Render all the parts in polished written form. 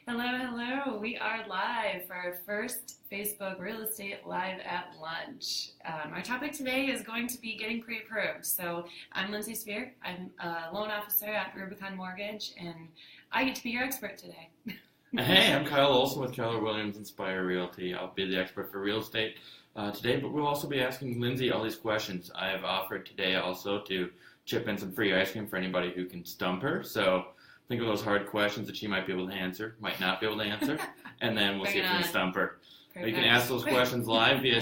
Hello, hello. We are live for our first Facebook Real Estate Live at Lunch. Our topic today is going to be getting pre-approved. So I'm Lindsay Spear. I'm a loan officer at Rubicon Mortgage, and I get to be your expert today. Hey, I'm Kyle Olson with Keller Williams Inspire Realty. I'll be the expert for real estate today, but we'll also be asking Lindsay all these questions. I have offered today also to chip in some free ice cream for anybody who can stump her. So think of those hard questions that she might be able to answer, might not be able to answer, and then we'll see if we can stump her. You can ask those questions live via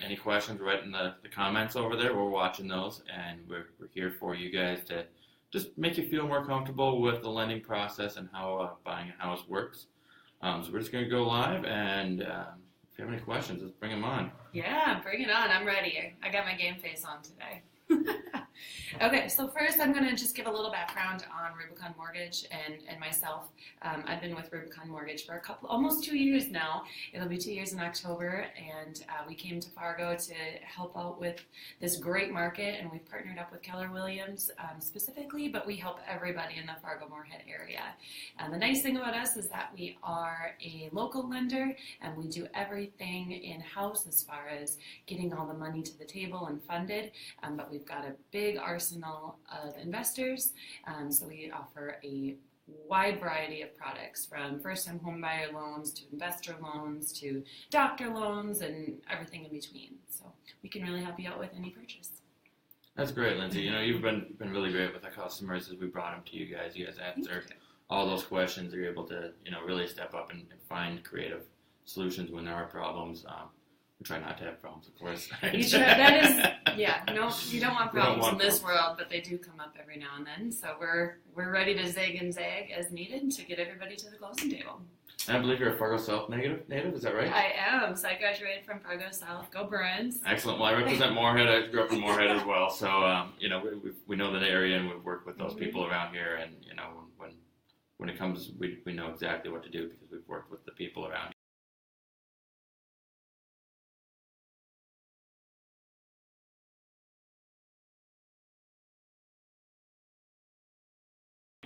any questions right in the comments over there. We're watching those, and we're here for you guys to just make you feel more comfortable with the lending process and how buying a house works. So we're just going to go live, and if you have any questions, let's bring them on. Yeah, bring it on. I'm ready. I got my game face on today. Okay, so first I'm going to just give a little background on Rubicon Mortgage and myself. I've been with Rubicon Mortgage for almost 2 years now. It'll be 2 years in October, and we came to Fargo to help out with this great market, and we've partnered up with Keller Williams specifically, but we help everybody in the Fargo-Moorhead area. The nice thing about us is that we are a local lender, and we do everything in-house as far as getting all the money to the table and funded, but we've got a big arsenal of investors, so we offer a wide variety of products, from first-time homebuyer loans to investor loans to doctor loans and everything in between. So we can really help you out with any purchase. That's great, Lindsay. You've been really great with our customers as we brought them to you guys. You guys answered all those questions. You're able to really step up and find creative solutions when there are problems. We try not to have problems, of course. You don't want problems in this world, but they do come up every now and then. So we're ready to zig and zag as needed to get everybody to the closing table. And I believe you're a Fargo South native, is that right? I am. So I graduated from Fargo South. Go Bruins. Excellent. Well, I represent Moorhead. I grew up in Moorhead as well. So, we know that area, and we've worked with those people around here. And, when it comes, we know exactly what to do because we've worked with the people around here.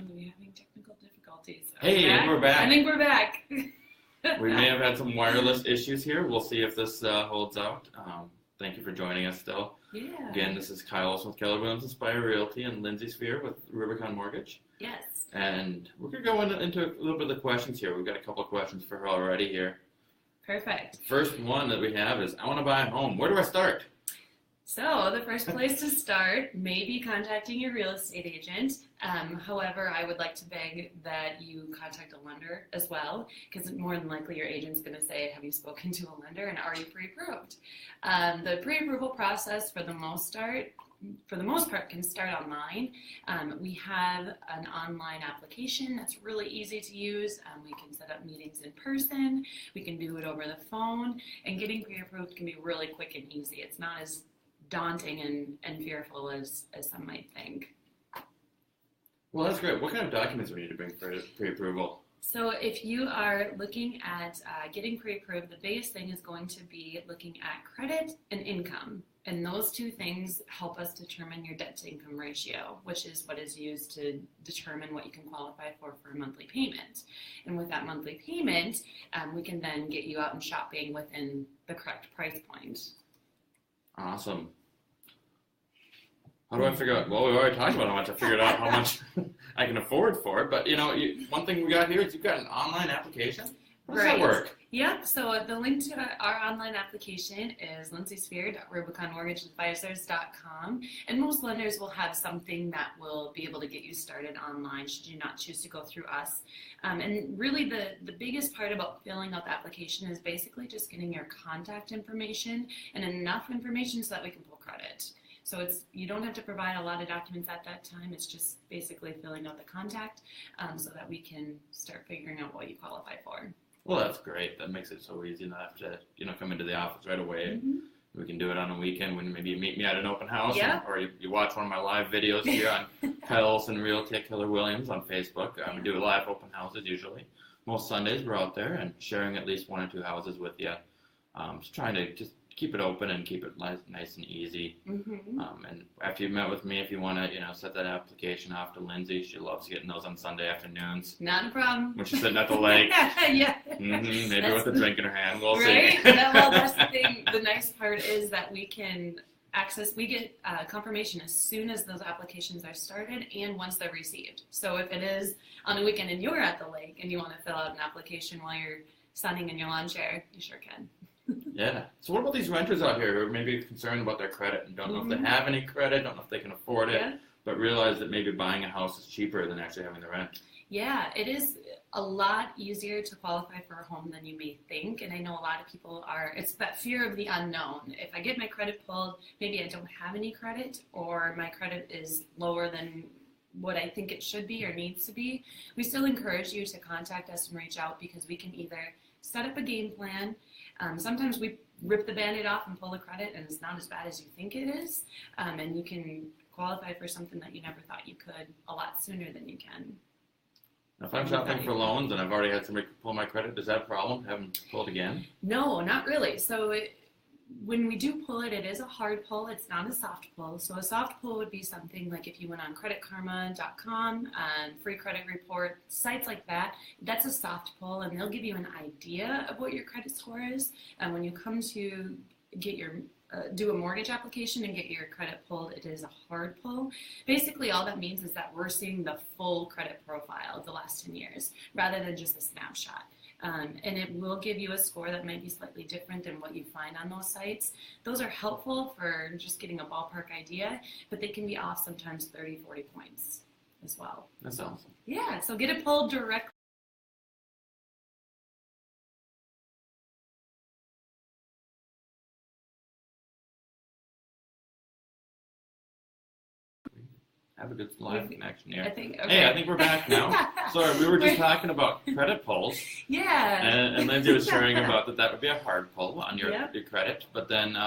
We're having technical difficulties. Hey, we're back. I think we're back. We may have had some wireless issues here. We'll see if this holds out. Thank you for joining us still. Yeah. Again, this is Kyle Olson with Keller Williams Inspire Realty and Lindsay Spear with Rubicon Mortgage. Yes. And we're going to go into a little bit of the questions here. We've got a couple of questions for her already here. Perfect. The first one that we have is, I want to buy a home. Where do I start? So the first place to start may be contacting your real estate agent. However, I would like to beg that you contact a lender as well, because more than likely your agent's going to say, have you spoken to a lender and are you pre-approved? The pre-approval process for the most part can start online. We have an online application that's really easy to use. We can set up meetings in person. We can do it over the phone, and getting pre-approved can be really quick and easy. It's not as daunting and fearful as some might think. Well, that's great. What kind of documents do we need to bring for pre-approval? So if you are looking at getting pre-approved, the biggest thing is going to be looking at credit and income. And those two things help us determine your debt-to-income ratio, which is what is used to determine what you can qualify for a monthly payment. And with that monthly payment, we can then get you out and shopping within the correct price point. Awesome. How do I figure out? Well, we've already talked about how much I figured out how much I can afford for it. But, one thing we got here is you've got an online application. How does that work? Yep. So the link to our online application is lindsaysphere.rubiconmortgageadvisors.com. And most lenders will have something that will be able to get you started online should you not choose to go through us. And really the biggest part about filling out the application is basically just getting your contact information and enough information so that we can pull credit. So you don't have to provide a lot of documents at that time. It's just basically filling out the contact so that we can start figuring out what you qualify for. Well, that's great. That makes it so easy not have to, come into the office right away. Mm-hmm. We can do it on a weekend when maybe you meet me at an open house, or you watch one of my live videos here on Kyle Olson Realty at Keller Williams on Facebook. We do live open houses usually. Most Sundays we're out there and sharing at least one or two houses with you. Just trying to just keep it open and keep it nice and easy. Mm-hmm. And after you've met with me, if you want to, set that application off to Lindsay. She loves getting those on Sunday afternoons Not a problem. when she's sitting at the lake. Yeah. Maybe That's with a drink in her hand. We'll right? see. Well, that's the thing. The nice part is that we get confirmation as soon as those applications are started and once they're received. So if it is on a weekend and you're at the lake and you want to fill out an application while you're sunning in your lawn chair, you sure can. Yeah. So what about these renters out here who are maybe concerned about their credit and don't know if they have any credit, don't know if they can afford it, Yeah. but realize that maybe buying a house is cheaper than actually having the rent? Yeah, it is a lot easier to qualify for a home than you may think. And I know a lot of people it's that fear of the unknown. If I get my credit pulled, maybe I don't have any credit or my credit is lower than what I think it should be or needs to be. We still encourage you to contact us and reach out because we can either set up a game plan. Sometimes we rip the Band-Aid off and pull the credit and it's not as bad as you think it is. And you can qualify for something that you never thought you could a lot sooner than you can. If I'm shopping for loans and I've already had somebody pull my credit, is that a problem? Have them pulled again? No, not really. So when we do pull it, it is a hard pull. It's not a soft pull. So a soft pull would be something like if you went on creditkarma.com, free credit report, sites like that. That's a soft pull, and they'll give you an idea of what your credit score is. And when you come to get your do a mortgage application and get your credit pulled, it is a hard pull. Basically, all that means is that we're seeing the full credit profile of the last 10 years rather than just a snapshot. And it will give you a score that might be slightly different than what you find on those sites. Those are helpful for just getting a ballpark idea, but they can be off sometimes 30, 40 points as well. That's awesome. Yeah, so get it pulled directly. Have a good live connection here. I think we're back now. Sorry, we were just talking about credit pulls. Yeah. And Lindsay was sharing about that would be a hard pull on your credit. But then,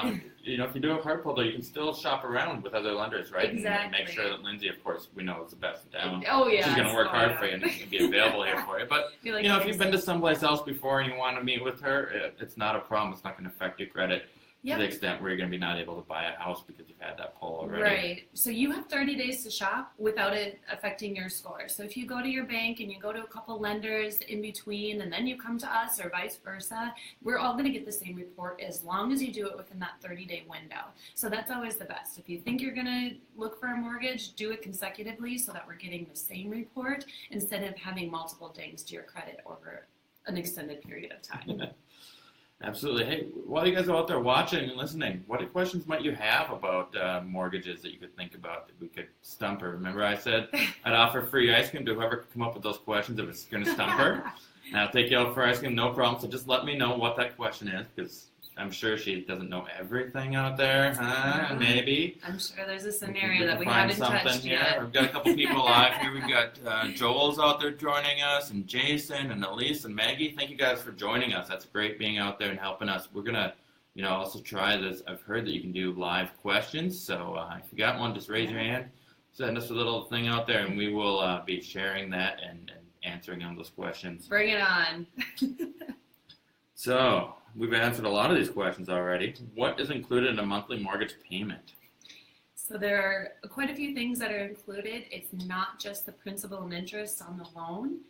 if you do a hard pull, though, you can still shop around with other lenders, right? Exactly. And make sure that Lindsay, of course, we know is the best in town. Oh, yeah. She's going to work hard for you and be available here for you. But, if you've been to someplace else before and you want to meet with her, it's not a problem. It's not going to affect your credit. To the extent where you're going to be not able to buy a house because you've had that pull already. Right. So you have 30 days to shop without it affecting your score. So if you go to your bank and you go to a couple lenders in between and then you come to us or vice versa, we're all going to get the same report as long as you do it within that 30-day window. So that's always the best. If you think you're going to look for a mortgage, do it consecutively so that we're getting the same report instead of having multiple dings to your credit over an extended period of time. Absolutely. Hey, while you guys are out there watching and listening, what questions might you have about mortgages that you could think about that we could stump her? Remember I said I'd offer free ice cream to whoever could come up with those questions if it's going to stump her. And I'll take you out for ice cream, no problem. So just let me know what that question is because I'm sure she doesn't know everything out there, huh? Maybe. I'm sure there's a scenario that we haven't touched yet. We've got a couple people live here. We've got Joel's out there joining us, and Jason, and Elise, and Maggie. Thank you guys for joining us. That's great being out there and helping us. We're going to, also try this. I've heard that you can do live questions. So if you got one, just raise your hand. Send us a little thing out there, and we will be sharing that and answering on those questions. Bring it on. So, we've answered a lot of these questions already. What is included in a monthly mortgage payment? So there are quite a few things that are included. It's not just the principal and interest on the loan,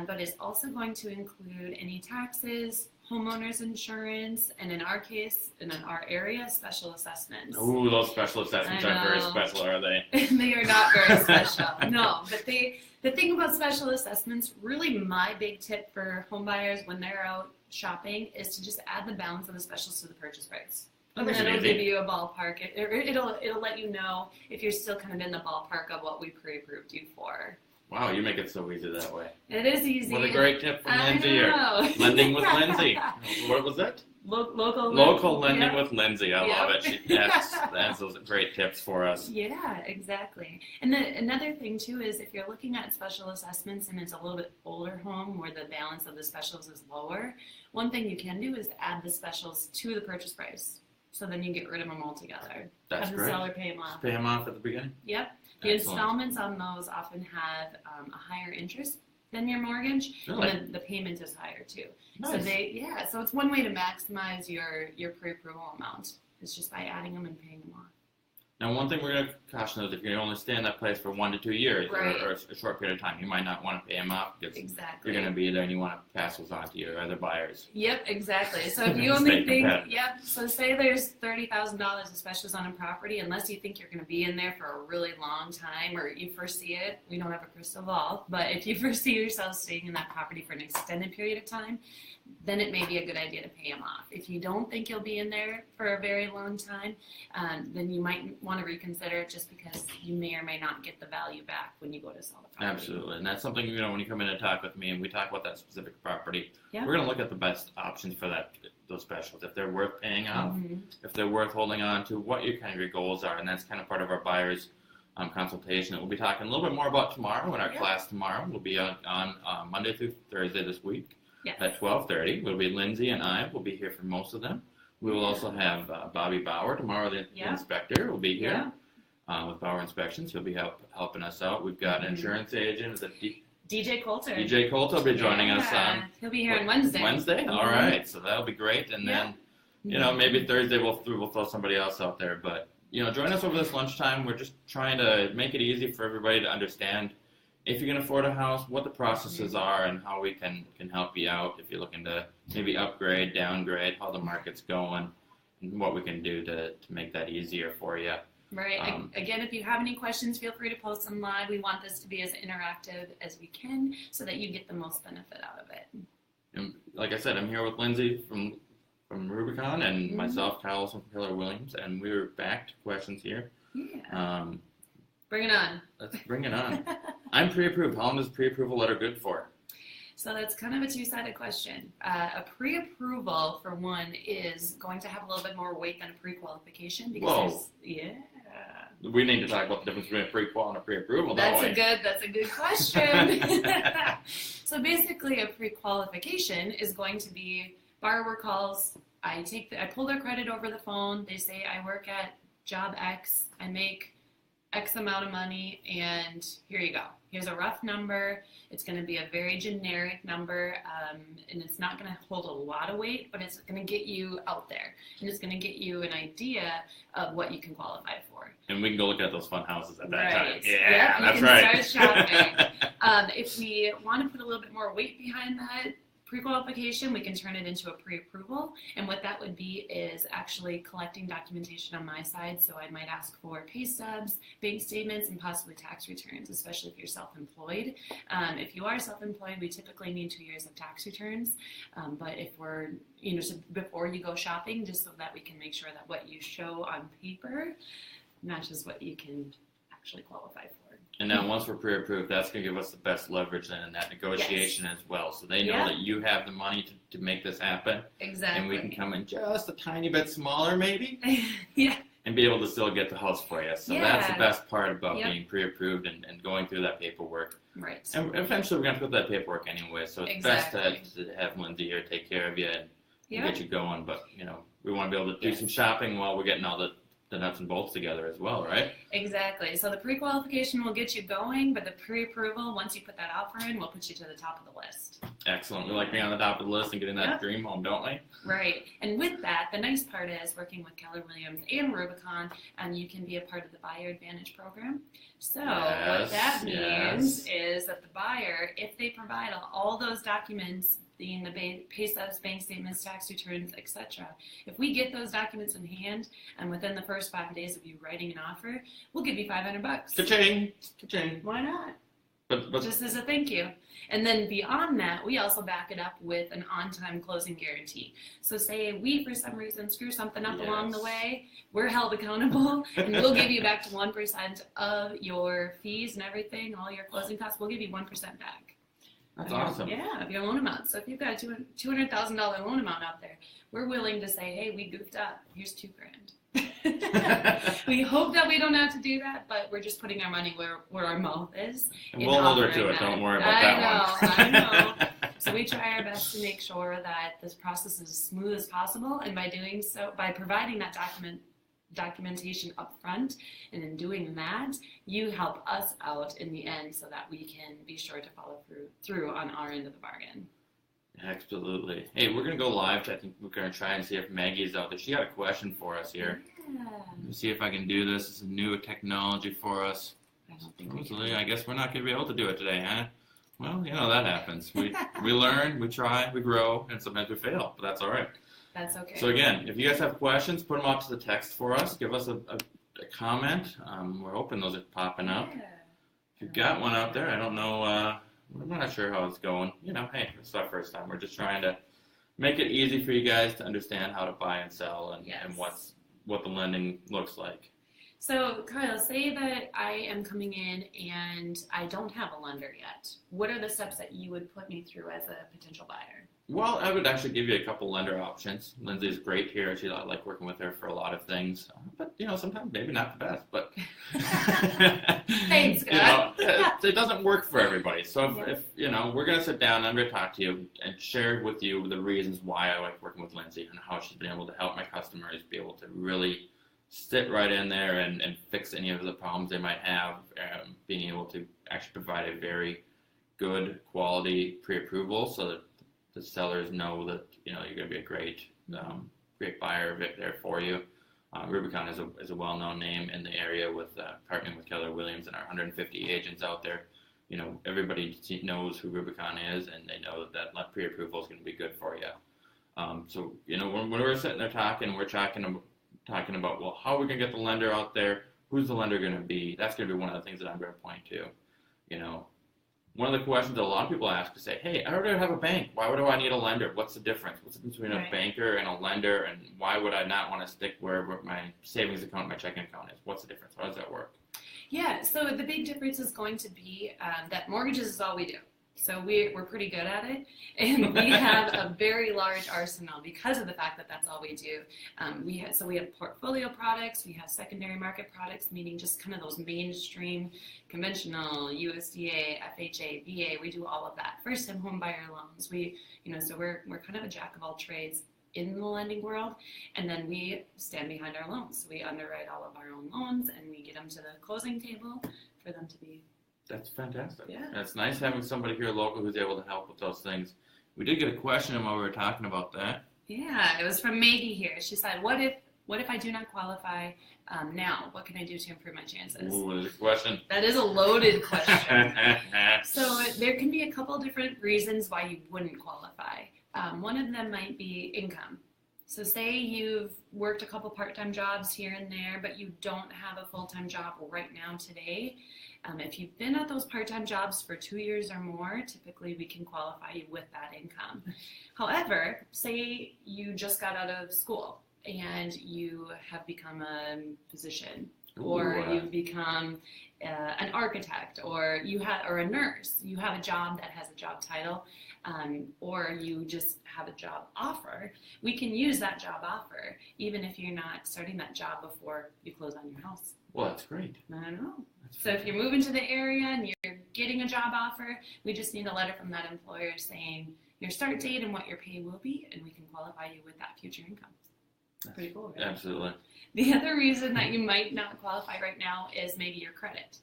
but it's also going to include any taxes, homeowners insurance, and in our case, in our area, special assessments. Ooh, those special assessments are very special, are they? They are not very special. No, but the thing about special assessments, really my big tip for home buyers when they're out shopping is to just add the balance of the specials to the purchase price. And then it'll give you a ballpark. It'll let you know if you're still kind of in the ballpark of what we pre-approved you for. Wow, you make it so easy that way. It is easy. What a great tip from Lindsay here. Lending with Lindsay. What was it? Local lending with Lindsay. I love it. She has those great tips for us. Yeah, exactly. And another thing too is if you're looking at special assessments and it's a little bit older home where the balance of the specials is lower, one thing you can do is add the specials to the purchase price. So then you get rid of them altogether. That's have great. The seller pay them off. Just pay them off at the beginning? Yep. The installments on those often have a higher interest than your mortgage, Really? and then the payment is higher too. Nice. So it's one way to maximize your pre-approval amount. It's just by adding them and paying them off. Now, one thing we're going to caution is if you only stay in that place for 1 to 2 years Right. or a short period of time, you might not want to pay them off because Exactly. you're going to be there and you want to pass those on to your other buyers. Yep, exactly. So if you Stay only think, competitive. so say there's $30,000 of specials on a property, unless you think you're going to be in there for a really long time or you foresee it, we don't have a crystal ball, but if you foresee yourself staying in that property for an extended period of time, then it may be a good idea to pay them off. If you don't think you'll be in there for a very long time, then you might want to reconsider it just because you may or may not get the value back when you go to sell the property. Absolutely. And that's something, when you come in and talk with me and we talk about that specific property, Yeah. we're going to look at the best options for those specials. If they're worth paying off, Mhm. if they're worth holding on to, what your goals are. And that's kind of part of our buyers consultation that we'll be talking a little bit more about tomorrow in our Yeah. class tomorrow. We'll be on Monday through Thursday this week. Yes. At 12:30, will be Lindsay and I will be here for most of them. We will also have Bobby Bauer tomorrow, the Yeah. inspector, will be here Yeah. with Bauer Inspections. He'll be helping us out. We've got Mhm. insurance agents. DJ Coulter. DJ Colt will be joining us on He'll be here on Wednesday. Wednesday. All Mhm. right, so that'll be great. And then maybe Thursday we'll throw somebody else out there. But join us over this lunchtime. We're just trying to make it easy for everybody to understand if you can afford a house, what the processes are, and how we can help you out if you're looking to maybe upgrade, downgrade, how the market's going, and what we can do to make that easier for you. Right. Again, if you have any questions, feel free to post them live. We want this to be as interactive as we can so that you get the most benefit out of it. And like I said, I'm here with Lindsay from Rubicon and Mhm. myself, Kyle Olson from Keller Williams, and we're back to questions here. Yeah. Bring it on. Let's bring it on. I'm pre-approved. How long is pre-approval letter good for? So that's kind of a two-sided question. A pre-approval, for one, is going to have a little bit more weight than a pre-qualification because We need to talk about the difference between a pre-qual and a pre-approval. That's a good question. So basically, a pre-qualification is going to be borrower calls. I pull their credit over the phone. They say I work at job X. I make X amount of money, and here you go. Here's a rough number. It's going to be a very generic number, and it's not going to hold a lot of weight, but it's going to get you out there, and it's going to get you an idea of what you can qualify for. And we can go look at those fun houses at that Right. time. Yeah, Yep, that's you right. can start shopping. If we want to put a little bit more weight behind that pre-qualification, we can turn it into a pre-approval. And what that would be is actually collecting documentation on my side. So I might ask for pay stubs, bank statements, and possibly tax returns, especially if you're self-employed. If you are self-employed, we typically need 2 years of tax returns. But if we're, so before you go shopping, just so that we can make sure that what you show on paper matches what you can actually qualify for. And now once we're pre-approved, that's going to give us the best leverage then in that negotiation as well. So they know that you have the money to make this happen. Exactly. And we can come in just a tiny bit smaller maybe. Yeah. And be able to still get the house for you. So that's the best part about being pre-approved and going through that paperwork. Right. And eventually we're going to put that paperwork anyway. So it's best to have Lindsay here take care of you and get you going. But, we want to be able to do some shopping while we're getting all the nuts and bolts together as well, right? Exactly. So the pre-qualification will get you going, but the pre-approval, once you put that offer in, will put you to the top of the list. Excellent. We like being on the top of the list and getting that dream home, don't we? Right. And with that, the nice part is working with Keller Williams and Rubicon, you can be a part of the Buyer Advantage program. So what that means is that the buyer, if they provide all those documents, being the pay stubs, bank statements, tax returns, etc. If we get those documents in hand, and within the first 5 days of you writing an offer, we'll give you $500. Ka-ching! Ka-ching! Why not? But just as a thank you. And then beyond that, we also back it up with an on-time closing guarantee. So say we, for some reason, screw something up along the way, we're held accountable, and we'll give you back to 1% of your fees and everything, all your closing costs, we'll give you 1% back. That's awesome. Yeah, of your loan amount. So if you've got a $200,000 loan amount out there, we're willing to say, hey, we goofed up. Here's $2,000. We hope that we don't have to do that, but we're just putting our money where our mouth is. And we'll hold her to it. Don't worry about that one. I know. So we try our best to make sure that this process is as smooth as possible, and by doing so, by providing that documentation up front, and in doing that, you help us out in the end so that we can be sure to follow through on our end of the bargain. Absolutely. Hey, we're going to go live. I think we're going to try and see if Maggie's out there. She got a question for us here. Yeah. Let me see if I can do this. It's a new technology for us. I don't think we can. I guess we're not going to be able to do it today, huh? Well, that happens. We learn, we try, we grow, and sometimes we fail, but that's all right. That's okay. So again, if you guys have questions, put them out to the text for us. Give us a comment. We're hoping those are popping up. Yeah. If you've got one out there, I don't know. I'm not sure how it's going. Hey, it's our first time. We're just trying to make it easy for you guys to understand how to buy and sell and what the lending looks like. So, Kyle, say that I am coming in and I don't have a lender yet. What are the steps that you would put me through as a potential buyer? Well, I would actually give you a couple lender options. Lindsay's great here. I like working with her for a lot of things. But, sometimes maybe not the best. But Thanks, God. It doesn't work for everybody. So if we're going to sit down and I'm going to talk to you and share with you the reasons why I like working with Lindsay and how she's been able to help my customers be able to really sit right in there and fix any of the problems they might have, being able to actually provide a very good quality pre-approval so that the sellers know that you're going to be a great buyer of it there for you. Rubicon is a well-known name in the area with partnering with Keller Williams and our 150 agents out there. Everybody knows who Rubicon is, and they know that pre-approval is going to be good for you. So when we're sitting there talking, we're talking about, well, how are we going to get the lender out there? Who's the lender going to be? That's going to be one of the things that I'm going to point to. One of the questions that a lot of people ask is say, hey, I already have a bank. Why would I need a lender? What's the difference? What's the difference between a banker and a lender? And why would I not want to stick where my savings account, my checking account is? What's the difference? How does that work? Yeah, so the big difference is going to be that mortgages is all we do. So we're pretty good at it, and we have a very large arsenal because of the fact that that's all we do. We have portfolio products, we have secondary market products, meaning just kind of those mainstream, conventional, USDA, FHA, VA. We do all of that. First-time home buyer loans. So we're kind of a jack of all trades in the lending world, and then we stand behind our loans. So we underwrite all of our own loans, and we get them to the closing table for them to be. That's fantastic. Yeah. It's nice having somebody here local who's able to help with those things. We did get a question while we were talking about that. Yeah, it was from Maggie here. She said, what if I do not qualify now? What can I do to improve my chances? Ooh, there's a question. That is a loaded question. So there can be a couple different reasons why you wouldn't qualify. One of them might be income. So say you've worked a couple part-time jobs here and there, but you don't have a full-time job right now today. If you've been at those part-time jobs for 2 years or more, typically we can qualify you with that income. However, say you just got out of school and you have become a physician, or you've become an architect, or a nurse. You have a job that has a job title, or you just have a job offer. We can use that job offer even if you're not starting that job before you close on your house. Well, that's great. I know. So if you're moving to the area and you're getting a job offer, we just need a letter from that employer saying your start date and what your pay will be, and we can qualify you with that future income. That's pretty cool, right? Absolutely. The other reason that you might not qualify right now is maybe your credit.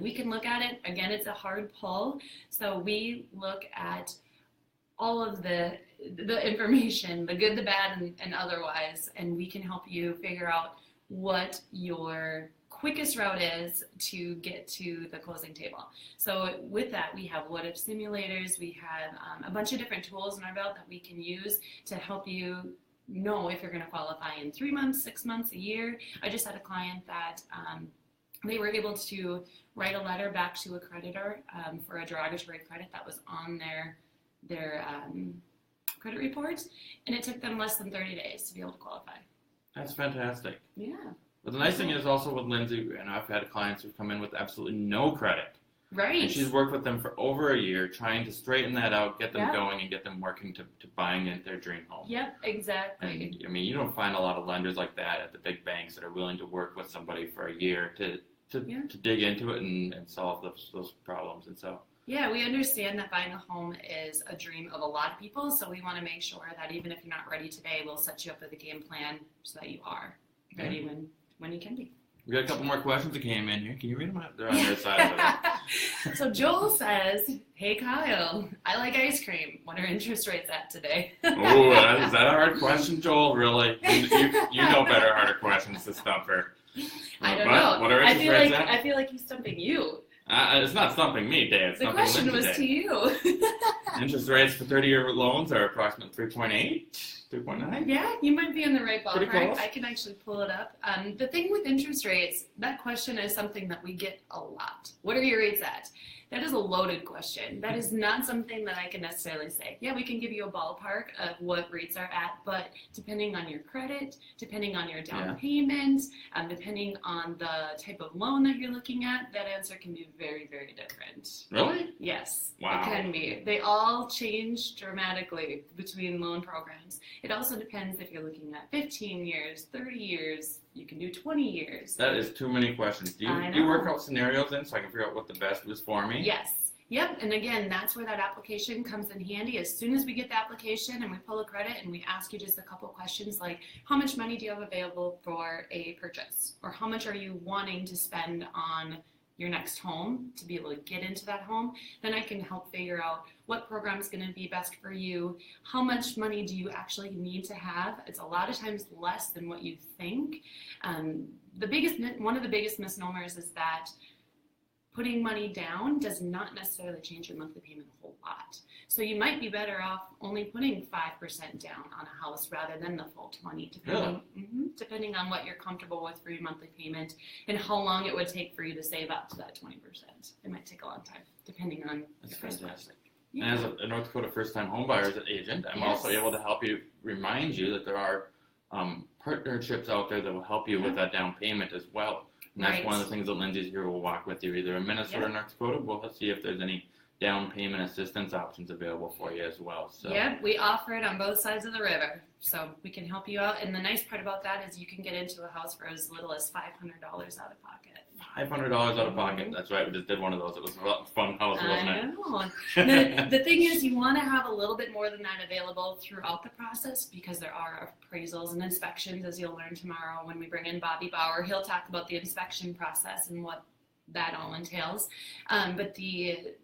We can look at it. Again, it's a hard pull. So we look at all of the information, the good, the bad, and otherwise, and we can help you figure out what your quickest route is to get to the closing table. So with that, we have what if simulators. We have a bunch of different tools in our belt that we can use to help you know if you're going to qualify in 3 months, 6 months, a year. I just had a client that they were able to write a letter back to a creditor for a derogatory credit that was on their credit report, and it took them less than 30 days to be able to qualify. That's fantastic. Yeah. But the nice thing is also with Lindsay, and I've had clients who've come in with absolutely no credit. Right. And she's worked with them for over a year, trying to straighten that out, get them going, and get them working to buying into their dream home. Yep, exactly. And, you don't find a lot of lenders like that at the big banks that are willing to work with somebody for a year to dig into it and solve those problems. And so. Yeah, we understand that buying a home is a dream of a lot of people, so we want to make sure that even if you're not ready today, we'll set you up with a game plan so that you are. ready when you can be. We got a couple more questions that came in here. Can you read them out? They're on their side of it. So Joel says, "Hey Kyle, I like ice cream. What are interest rates at today?" Oh, is that a hard question, Joel? Really? You know better, harder questions to stump her. I don't know. What are interest rates at? I feel like he's stumping you. It's not stumping me, Dave. The question was to you. Interest rates for 30-year loans are approximately 3.8, 3.9. Yeah, you might be in the right Pretty ballpark. close. I can actually pull it up. The thing with interest rates, that question is something that we get a lot. What are your rates at? That is a loaded question. That is not something that I can necessarily say. Yeah, we can give you a ballpark of what rates are at, but depending on your credit, depending on your down payment, depending on the type of loan that you're looking at, that answer can be very, very different. Really? Yes, Wow. it can be. They all change dramatically between loan programs. It also depends if you're looking at 15 years, 30 years, you can do 20 years. That is too many questions. Do you work out scenarios in so I can figure out what the best was for me? Yes. Yep. And again, that's where that application comes in handy. As soon as we get the application and we pull a credit and we ask you just a couple questions like, how much money do you have available for a purchase? Or how much are you wanting to spend on your next home to be able to get into that home? Then I can help figure out what program is going to be best for you. How much money do you actually need to have? It's a lot of times less than what you think. One of the biggest misnomers is that putting money down does not necessarily change your monthly payment a whole lot. So you might be better off only putting 5% down on a house rather than the full 20%, depending on what you're comfortable with for your monthly payment and how long it would take for you to save up to that 20%. It might take a long time, depending on That's your first fantastic. Yeah. And as a North Dakota first-time homebuyers agent, I'm also able to help you, remind you that there are partnerships out there that will help you with that down payment as well. And that's one of the things that Lindsay's here will walk with you, either in Minnesota or North Dakota. We'll see if there's any down payment assistance options available for you as well. So. Yep, we offer it on both sides of the river, so we can help you out. And the nice part about that is you can get into a house for as little as $500 out of pocket. $500 out of pocket. That's right. We just did one of those. It was a fun house, wasn't it? I know. The thing is, you want to have a little bit more than that available throughout the process because there are appraisals and inspections, as you'll learn tomorrow when we bring in Bobby Bauer. He'll talk about the inspection process and what that all entails. But the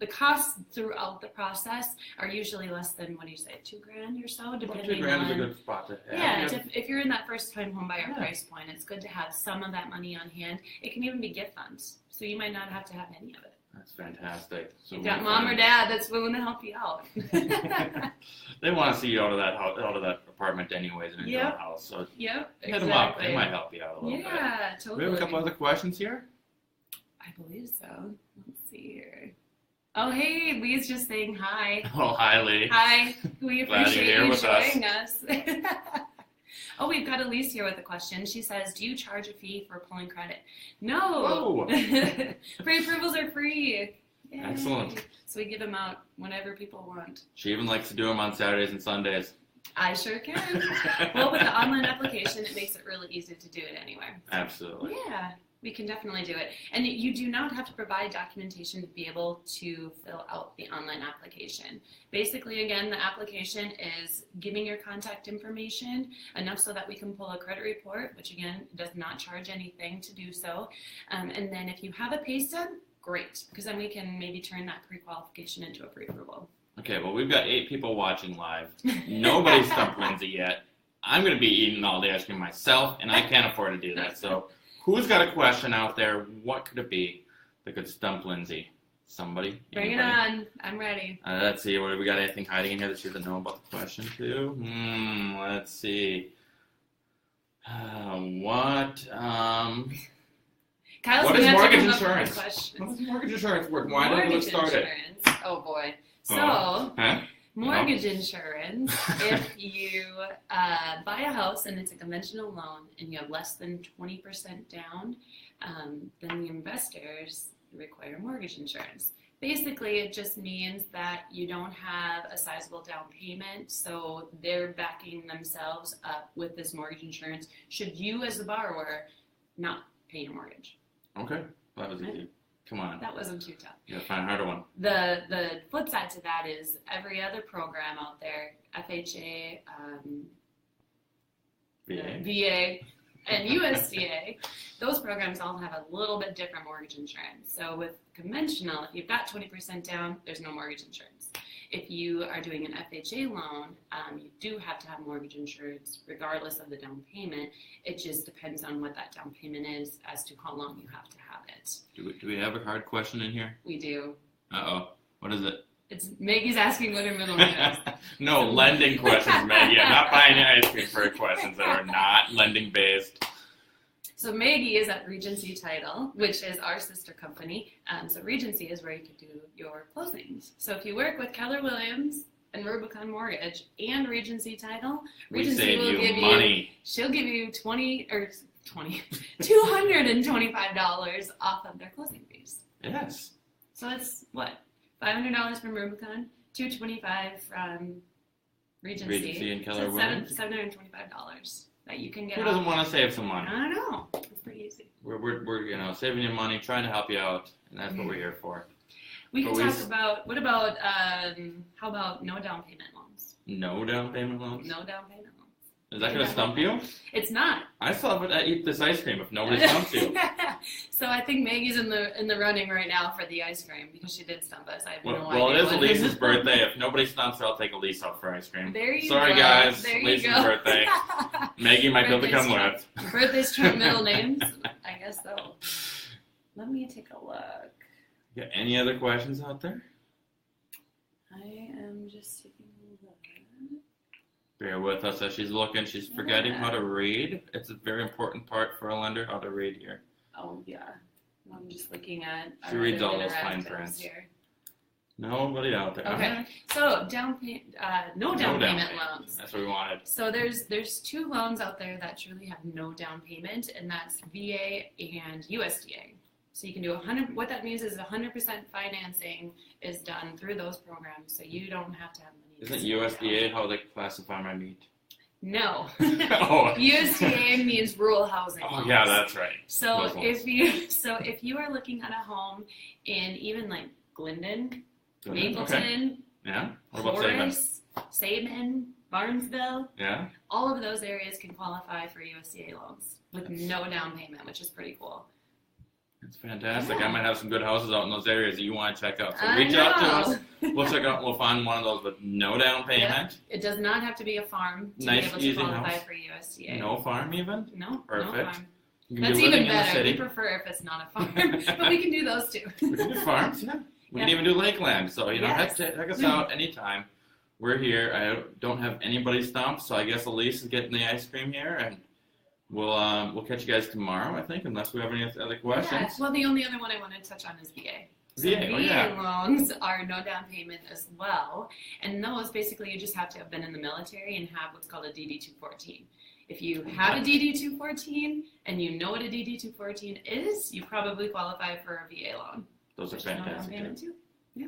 costs throughout the process are usually less than, what do you say, $2,000 or so, depending on. $2,000 is a good spot to have. Yeah, if you're in that first-time home buyer price point, it's good to have some of that money on hand. It can even be gift funds, so you might not have to have any of it. That's fantastic. So you've got mom or dad that's willing to help you out. They want to see you out of that apartment anyways, and into the house. So hit them up. They might help you out a little bit. Yeah, totally. We have a couple other questions here. I believe so. Let's see here. Oh, hey, Lee's just saying hi. Oh, hi, Lee. Hi. We appreciate you joining us. us. Oh, we've got Elise here with a question. She says, do you charge a fee for pulling credit? No. Pre-approvals are free. Yay. Excellent. So we give them out whenever people want. She even likes to do them on Saturdays and Sundays. I sure can. Well, with the online application, it makes it really easy to do it anywhere. Absolutely. Yeah. We can definitely do it. And you do not have to provide documentation to be able to fill out the online application. Basically, again, the application is giving your contact information enough so that we can pull a credit report, which again, does not charge anything to do so. And then if you have a pay stub, great, because then we can maybe turn that pre-qualification into a pre-approval. Okay, well, we've got 8 people watching live. Nobody's stumped Lindsay yet. I'm going to be eating all the ice cream myself, and I can't afford to do that. So who's got a question out there? What could it be that could stump Lindsay? Somebody? Bring it on. I'm ready. Let's see. What, we got anything hiding in here that she doesn't know about the question, too? Let's see. What is mortgage insurance? What is mortgage insurance work? Why did it start it? Oh, boy. So, mortgage insurance, if you buy a house and it's a conventional loan and you have less than 20% down, then the investors require mortgage insurance. Basically, it just means that you don't have a sizable down payment, so they're backing themselves up with this mortgage insurance should you as a borrower not pay your mortgage. Okay, that was easy. Come on. That wasn't too tough. You gotta find a harder one. The flip side to that is every other program out there, FHA, VA, and USDA, those programs all have a little bit different mortgage insurance. So with conventional, if you've got 20% down, there's no mortgage insurance. If you are doing an FHA loan, you do have to have mortgage insurance regardless of the down payment. It just depends on what that down payment is as to how long you have to have it. Do we have a hard question in here? We do. Uh-oh. What is it? It's Maggie's asking what her middle name is. No, lending questions, Maggie. I'm not buying you ice cream for questions that are not lending based. So Maggie is at Regency Title, which is our sister company. So Regency is where you can do your closings. So if you work with Keller Williams and Rubicon Mortgage and Regency Title, We Regency save will you give money. she'll give you $225 off of their closing fees. Yes. So it's what? $500 from Rubicon, $225 from Regency and Keller so Williams. $725 that you can get Who off. doesn't want to save some money? I know. It's pretty easy. We're saving you money, trying to help you out, and that's what we're here for. We can But talk about, how about no down payment loans? No down payment loans? No down payment loans. Is that going to stump you? It's not. I still have to eat this ice cream if nobody stumps you. So I think Maggie's in the running right now for the ice cream because she did stump us. I have no idea. Well, it is what Elise's birthday. If nobody stumps her, I'll take Elise out for ice cream. There you Sorry, go. guys. There you Elise's go. birthday. Maggie might be able to come with. Birthdays trump middle names? I guess so. Let me take a look. Got any other questions out there? I am just taking a look. Bear with us as she's looking. She's forgetting how to read. It's a very important part for a lender, how to read here. Oh, yeah. I'm just looking at She our reads all other those fine interactives prints. here. Nobody out there. Okay. So no down payment loans. That's what we wanted. So there's two loans out there that truly have no down payment, and that's VA and USDA. So you can do 100. What that means is 100% financing is done through those programs, so you don't have to have money. Isn't to USDA how they classify my meat? No. Oh. USDA means rural housing. Oh loans. yeah, that's right. So Those ones. if you are looking at a home in even like Glendon, Okay. Mapleton, Yeah. What about Sabin? Horace, Sabin, Barnesville, Yeah. all of those areas can qualify for USDA loans with no down payment, which is pretty cool. It's fantastic. Yeah. I might have some good houses out in those areas that you want to check out. So I reach out to know. us. We'll check out. We'll find one of those with no down payment. It does not have to be a farm to Nice, be able to easy qualify house. for USDA. No farm even. No Perfect. farm. You can That's be living even in the better. city. We prefer if it's not a farm, but we can do those too. We can do farms. Yeah. We can Yeah. even do Lakeland. So Yes. check us out anytime. We're here. I don't have anybody stumped, so I guess Elise is getting the ice cream here, and we'll catch you guys tomorrow. I think, unless we have any other questions. Yeah. Well, the only other one I want to touch on is VA. So VA, oh, yeah. loans are no down payment as well, and those basically you just have to have been in the military and have what's called a DD-214. If you have a DD-214 and you know what a DD-214 is, you probably qualify for a VA loan. Those are Which is no down fantastic. payment too. Yeah.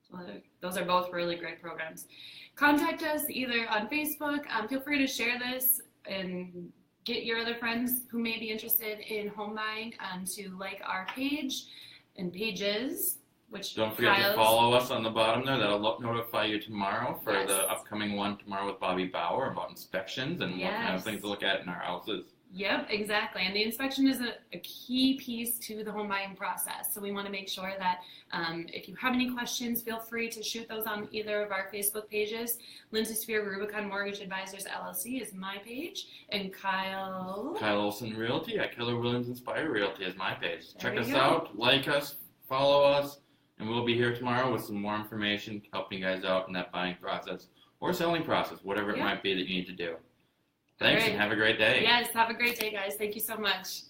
So those are both really great programs. Contact us either on Facebook. Feel free to share this and get your other friends who may be interested in home buying to like our page and pages, which Don't forget to Kyle's- follow us on the bottom there. That'll notify you tomorrow for Yes. the upcoming one tomorrow with Bobby Bauer about inspections and what kind of Yes. things to look at in our houses. Yep, exactly. And the inspection is a key piece to the home buying process. So we want to make sure that if you have any questions, feel free to shoot those on either of our Facebook pages. Lindsay Sphere Rubicon Mortgage Advisors LLC is my page, and Kyle. Kyle Olson Realty at Keller Williams Inspire Realty is my page. There Check you us go. out, like us, follow us, and we'll be here tomorrow with some more information helping you guys out in that buying process or selling process, whatever it Yeah. might be that you need to do. Thanks, All right. and have a great day. Yes, have a great day, guys. Thank you so much.